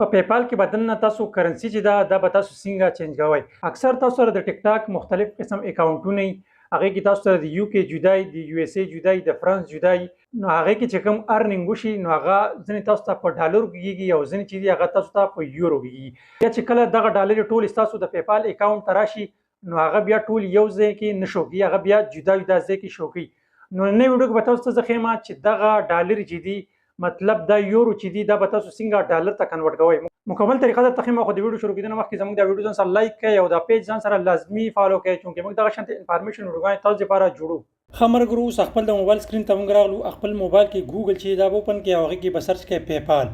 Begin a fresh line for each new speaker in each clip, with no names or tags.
په پیپال کې به دننه تاسو کرنسي چې دا به تاسو څنګه چینج کوئ. اکثر تاسو سره د ټیک ټاک مختلف قسم اکاونټونه وي، هغې کې تاسو سره د یو کې جدای، د یو اس ای جدای، د فرانس جدای. نو هغې کې چې کوم ارننګ وشي نو هغه ځینې تاسو ته په ډالرو کېږي او ځینې چې دي هغه تاسو ته په یورو کېږي. بیا چې کله دغه ډالر ټول ستاسو د پیپال اکاونټ ته راشي نو هغه بیا ټول یو ځای کې نه شو کېږي، هغه بیا جدا جدا ځای کې شو کوي. نو نننۍ ویډیو کې به تاسو ته زه ښیم چې دغه ډالر چې دي مطلب دا یورو چې دي دا به تاسو څنګه ډالر ته کنورټ کوئ. مکمل طریقه درته ښیم. خو د ویډیو شروع کېدو نه مخکې زموږ دا ویډیو ځان سره لایک کړئ او دا پیج ځان سره لازمي فالو کړئ، چونکې موږ دغه شانتې انفارمیشن ویډیوګانې تاسو لپاره جوړو. ښه ملګرو، اوس خپل د موبایل سکرین ته موږ راغلو. خپل موبایل کې ګوګل چې دا به اوپن کړئ او هغې کې به سرچ کړئ پیپال.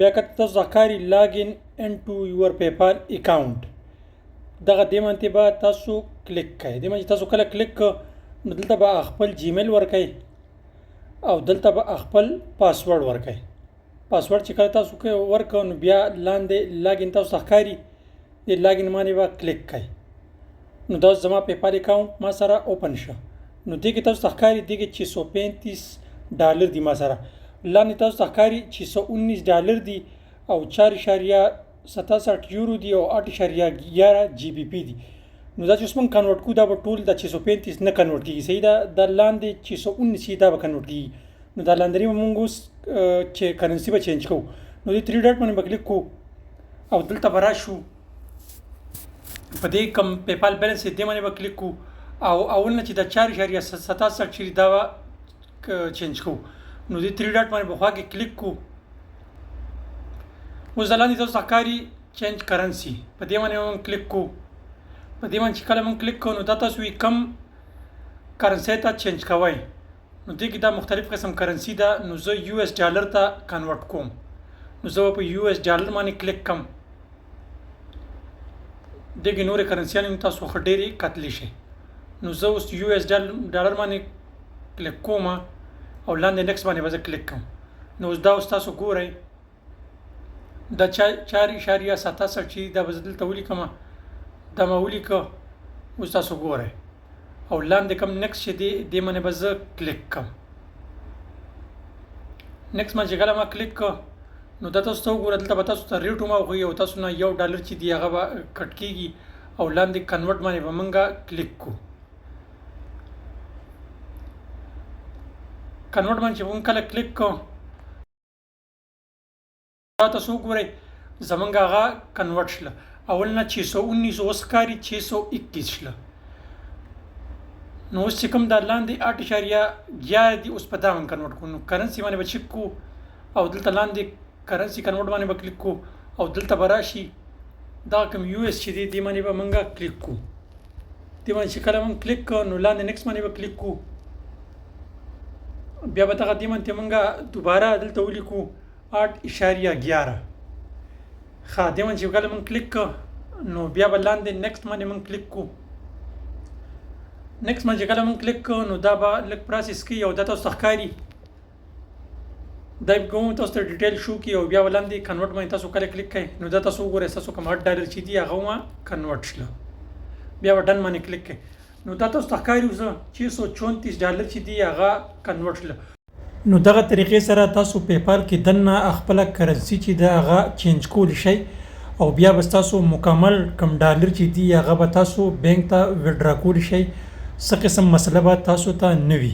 بیا که تاسو ښکاري لاګ ان انټو یور پیپال اکاونټ، دغه دې باندې به تاسو کلیک کړئ. دې باندې تاسو کله کلیک کړئ نو دلته به خپل جیمیل ورکړئ او دلته به خپل پاسورډ ورکړئ. پاسورډ چې کله تاسو ورکړئ نو بیا لاندې لاګ ان تاسو ښکاري، د لاګ ان باندې به کلیک کړئ. نو دا زما پیپال اکاونټ ما سره اوپن شو. نو دې کې تاسو ښکاري دې کې $635 دي ما سره. لاندې تاسو ښکاري $619 دي او 4.67 یورو دي او 8.11 جی بی پی دي. نو دا چې اوس موږ کنورټ کړو دا به ټول د 635 نه کنورټ کېږي، صحیح ده. دا لاندې 619 دا به کنورټ کېږي. نو دا لاندې به موږ اوس چې کرنسي به چینج کوو نو دې 3 ډاټ باندې به کلیک کوو او دلته به راشو په دې کوم پیپال بیلنس دې باندې به کلیک کوو او اول نه چې د 4.67 چې دا به چینج کوو نو دې 3 ډاټ باندې به خوا کې کلیک کوو. اوس د لاندې تاسو ښکاري چینج کرنسي، په دې باندې موږ کلیک کوو. په دې باندې چې کله موږ کلیک کوو نو دا تاسو کم کرنسي ته چینج کوئ نو دې کې دا مختلف قسم کرنسي ده. نو زه یو اس ډالر ته کنورټ کوم نو زه په یو اس ډالر باندې کلیک کوم. دغه نورې کرنسیانې تاسو خو ډېرې کتلی شي. نو زه اوس یو اس ډالر باندې کلیک کوم او لاندې نیکسټ باندې به زه کلیک کوم. نو اوس دا اوس تاسو ګورئ دا 4.67 چې دا به زه دلته ولیکم، دا ما ولیکه. اوس تاسو ګورئ او لاندې کوم نیکسټ چې دی دې باندې به زه کلیک کوم. نیکسټ باندې چې کله ما کلیک کړ نو دا تاسو ته وګوره دلته به تاسو ته ریټ هم وښیي او تاسو نه $1 چې دی هغه به کټ کېږي او لاندې کنورټ باندې به موږ کلیک کوو. کنورټ باندې چې موږ کله کلیک کوو دا تاسو وګورئ زموږ هغه کنورټ شله. اول نه 619 اوس ښکاري 621 شله. نو اوس چې کوم دا لاندې 8.11 دي اوس په دا باندې کنورټ کوو. نو کرنسي باندې به چک کوو او دلته لاندې کرنسي کنورټ باندې به کلیک کوو او دلته به راشي دا کوم یو اس چې دی دې باندې به موږ کلیک کوو. دې باندې چې کله موږ کلیک کوو نو لاندې نیکسټ باندې به کلیک کوو. بیا به دغه دې باندې موږ دوباره دلته ولیکو 8.11. ښه دې باندې چې کله موږ کلیک کوو نو بیا به لاندې نیکسټ باندې موږ کلیک کوو. نیکسټ باندې کله موږ کلیک کوو نو دا به لږ پروسس کوي او دا تاسو ته ښکاري دا کوم تاسو ته ډیټیل شو کی او بیا ولاندې کنورټ باندې تاسو کله کلیک کړئ نو دا تاسو وګورئ تاسو کوم $8 چې دی هغه ما کنورټ شله. بیا ډن باندې کلیک کړئ نو دا تاسو ته ښکاري $634 چې دی هغه کنورټ شله. نو دغه طریقې سره تاسو پیپال کې دننه خپل کرنسي چې دا هغه چینج کول شي او بیا به تاسو مکمل کم ډالر چې دی هغه به تاسو بانک ته وډرا کول شي. څه قسم مسله به تاسو ته نه وي.